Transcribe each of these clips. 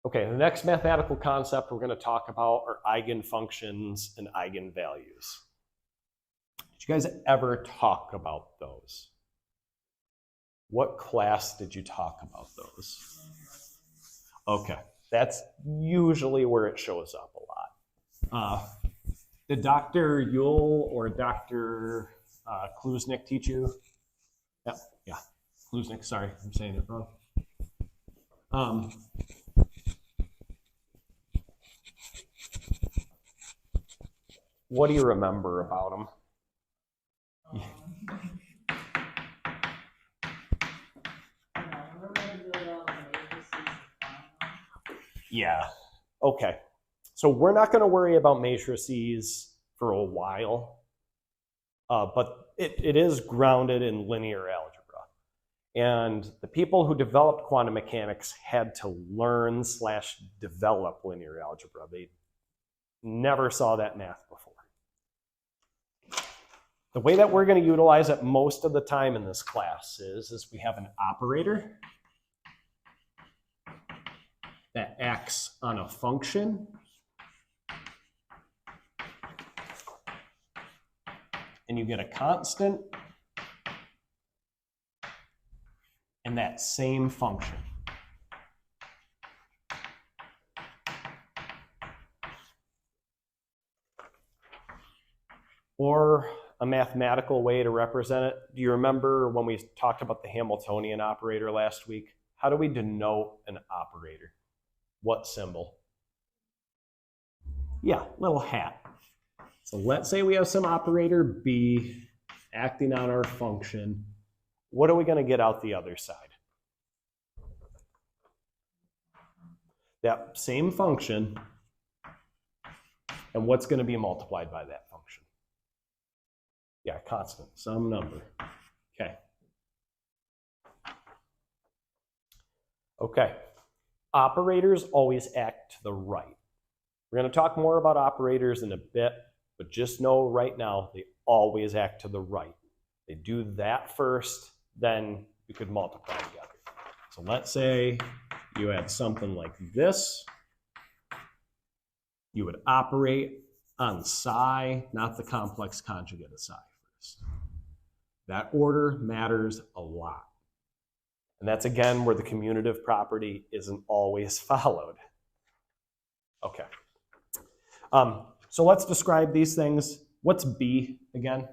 Okay, the next mathematical concept we're going to talk about are eigenfunctions and eigenvalues. Did you guys ever talk about those? What class did you talk about those? Okay, that's usually where it shows up a lot. Did Dr. Yule or Dr. Klusnick teach you? Yeah, Klusnick, sorry, I'm saying it wrong. What do you remember about them? Yeah, okay. So we're not going to worry about matrices for a while, but it is grounded in linear algebra. And the people who developed quantum mechanics had to learn / develop linear algebra. They never saw that math before. The way that we're going to utilize it most of the time in this class is we have an operator that acts on a function. And you get a constant and that same function. Or a mathematical way to represent it. Do you remember when we talked about the Hamiltonian operator last week? How do we denote an operator? What symbol? Yeah, little hat. So let's say we have some operator B acting on our function. What are we going to get out the other side? That same function, and what's going to be multiplied by that function? Yeah, constant, some number. Okay. Okay. Operators always act to the right. We're going to talk more about operators in a bit, but just know right now they always act to the right. They do that first, then you could multiply together. So let's say you had something like this. You would operate on psi, not the complex conjugate of psi first. That order matters a lot. And that's, again, where the commutative property isn't always followed. Okay. So let's describe these things. What's B again?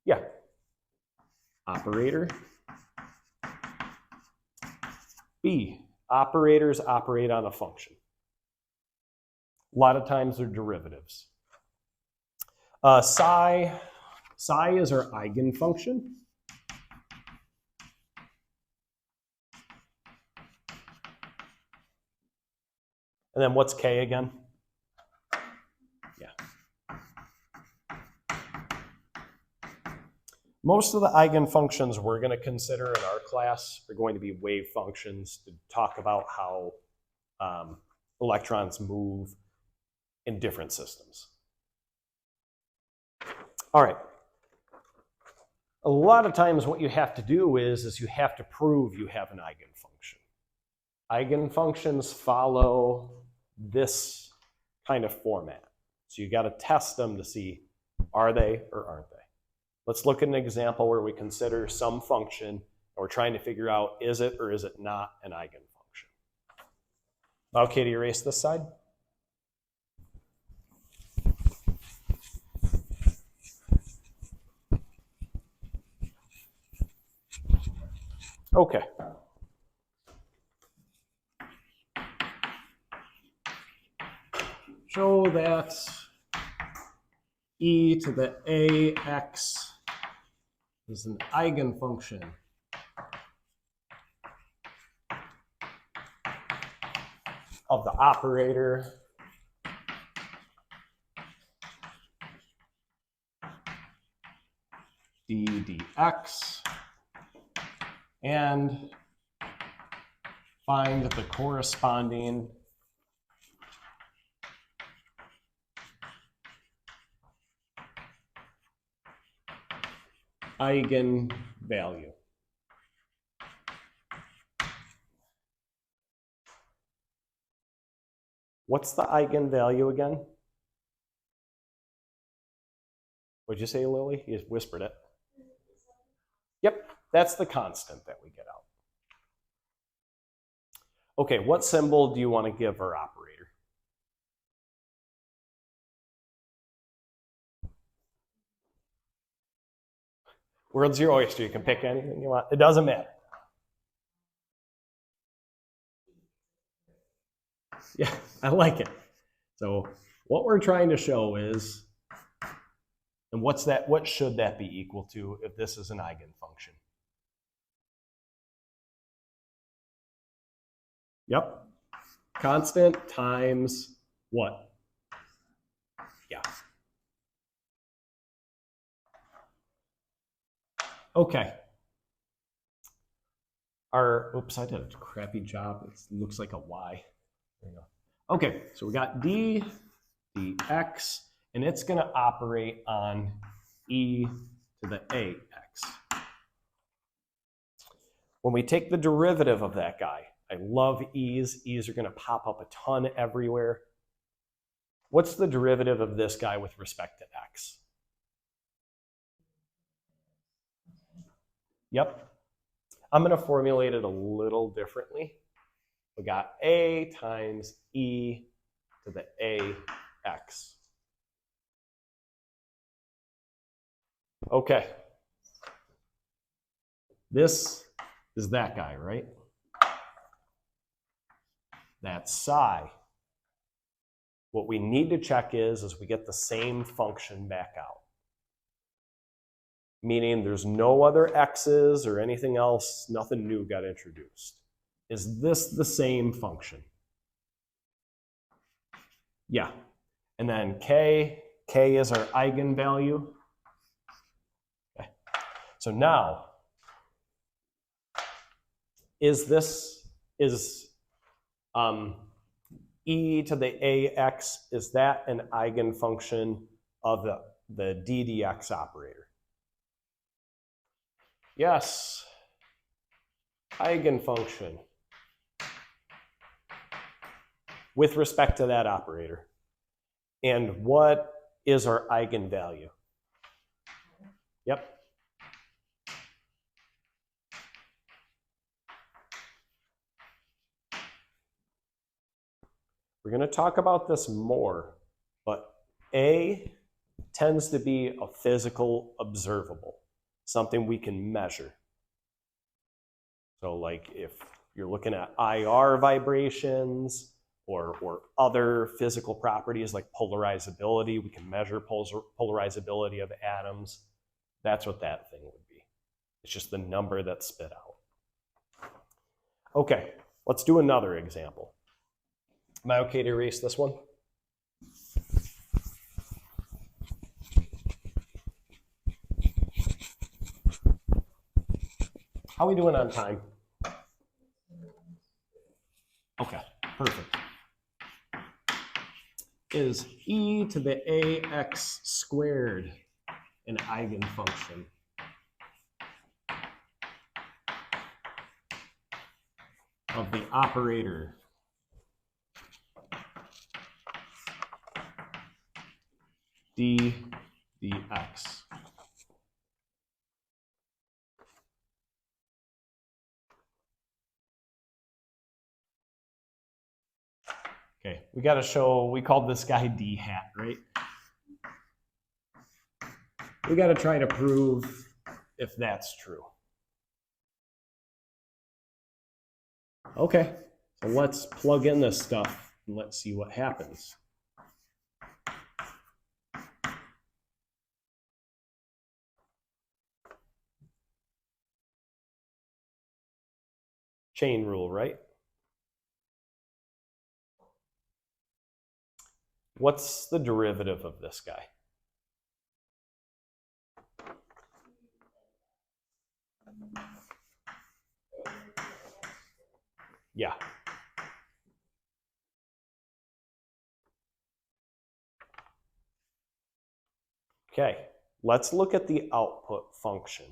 Yeah. Operator. B. Operators operate on a function. A lot of times they're derivatives. Psi is our eigenfunction. And then what's K again? Yeah. Most of the eigenfunctions we're going to consider in our class are going to be wave functions to talk about how electrons move in different systems. All right. A lot of times what you have to do is you have to prove you have an eigenfunction. Eigenfunctions follow this kind of format. So you got to test them to see, are they or aren't they? Let's look at an example where we consider some function and we're trying to figure out, is it or is it not an eigenfunction? Okay, to erase this side. Okay. Show that e to the ax is an eigenfunction of the operator d dx, and find the corresponding eigenvalue. What's the eigenvalue again? What'd you say, Lily? You just whispered it. Yep, that's the constant that we get out. Okay, what symbol do you want to give our operator? World's your oyster. You can pick anything you want. It doesn't matter. Yeah, I like it. So what we're trying to show is, and what's that? What should that be equal to if this is an eigenfunction? Yep. Constant times what? Yeah. Okay. Oops, I did a crappy job. It looks like a Y. There you go. Okay, so we got d dx, and it's going to operate on e to the ax. When we take the derivative of that guy, I love e's. E's are going to pop up a ton everywhere. What's the derivative of this guy with respect to x? Yep. I'm going to formulate it a little differently. We got a times e to the ax. Okay. This is that guy, right? That's psi. What we need to check is we get the same function back out. Meaning there's no other x's or anything else, nothing new got introduced. Is this the same function? Yeah. And then k is our eigenvalue. Okay. So now, is e to the ax, is that an eigenfunction of the d dx operator? Yes. Eigenfunction with respect to that operator. And what is our eigenvalue? Yep. We're going to talk about this more, but A tends to be a physical observable, something we can measure. So like if you're looking at IR vibrations or other physical properties like polarizability, we can measure polarizability of atoms. That's what that thing would be. It's just the number that's spit out. Okay, let's do another example. Am I okay to erase this one? How are we doing on time? Okay, perfect. Is e to the ax squared an eigenfunction? Of the operator d dx. Okay, we got to show, we called this guy d hat, right? We got to try to prove if that's true. Okay, so let's plug in this stuff and let's see what happens. Chain rule, right? What's the derivative of this guy? Yeah. Okay, let's look at the output function.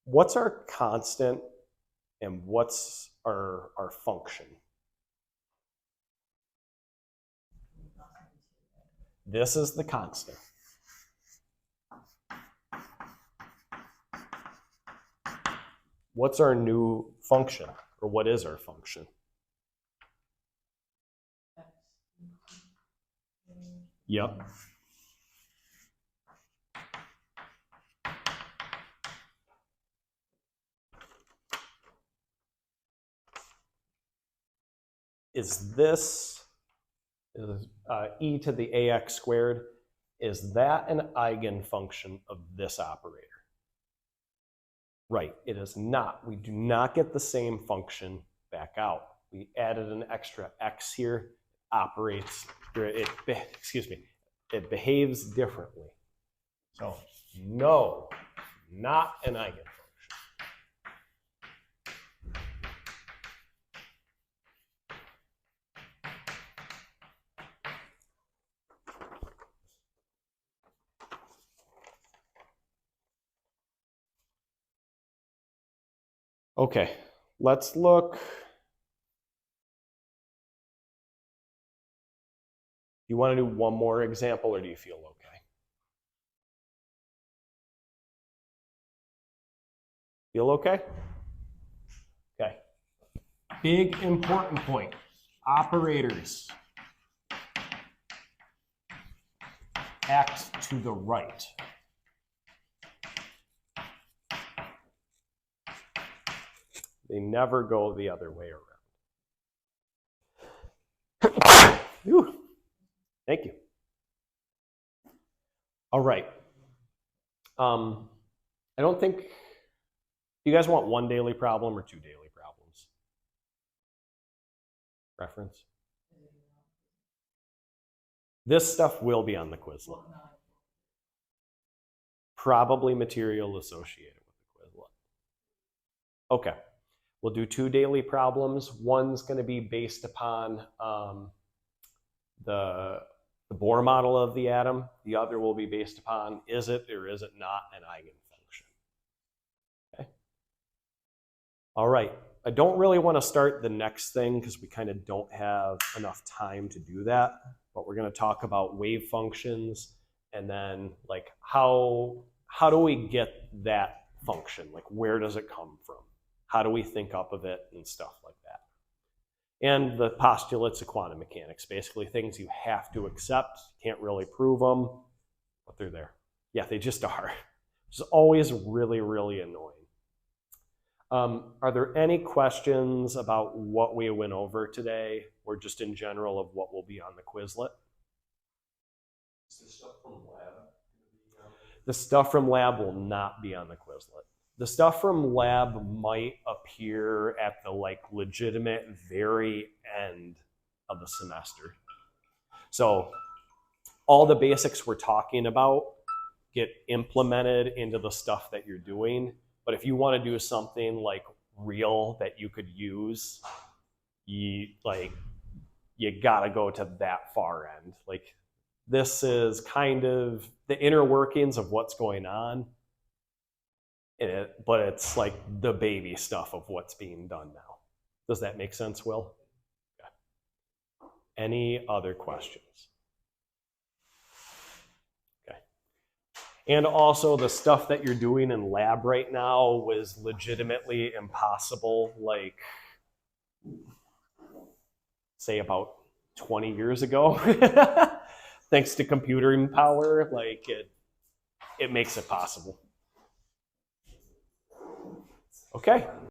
What's our constant and what's our function? This is the constant. What's our new function? Or what is our function? Yep. Is this e to the ax squared? Is that an eigenfunction of this operator? Right, it is not. We do not get the same function back out. We added an extra x here. It behaves differently. So no, not an eigenfunction. Okay, let's look. You want to do one more example, or do you feel okay? Feel okay? Okay. Big important point. Operators act to the right. They never go the other way around. Ooh, thank you. All right. I don't think, you guys want one daily problem or two daily problems? Reference? This stuff will be on the Quizlet. Probably material associated with the Quizlet. Okay. We'll do two daily problems. One's going to be based upon the Bohr model of the atom. The other will be based upon, is it or is it not an eigenfunction? Okay. All right. I don't really want to start the next thing because we kind of don't have enough time to do that. But we're going to talk about wave functions and then like how do we get that function? Like where does it come from? How do we think up of it and stuff like that? And the postulates of quantum mechanics, basically things you have to accept, can't really prove them, but they're there. Yeah, they just are. Which is always really, really annoying. Are there any questions about what we went over today or just in general of what will be on the Quizlet? Is the stuff from lab? The stuff from lab will not be on the Quizlet. The stuff from lab might appear at the like legitimate very end of the semester. So all the basics we're talking about get implemented into the stuff that you're doing. But if you want to do something like real that you could use, you gotta go to that far end. Like this is kind of the inner workings of what's going on. But it's like the baby stuff of what's being done now. Does that make sense, Will? Okay. Any other questions? Okay. And also the stuff that you're doing in lab right now was legitimately impossible, like, say about 20 years ago. Thanks to computing power, like it makes it possible. Okay.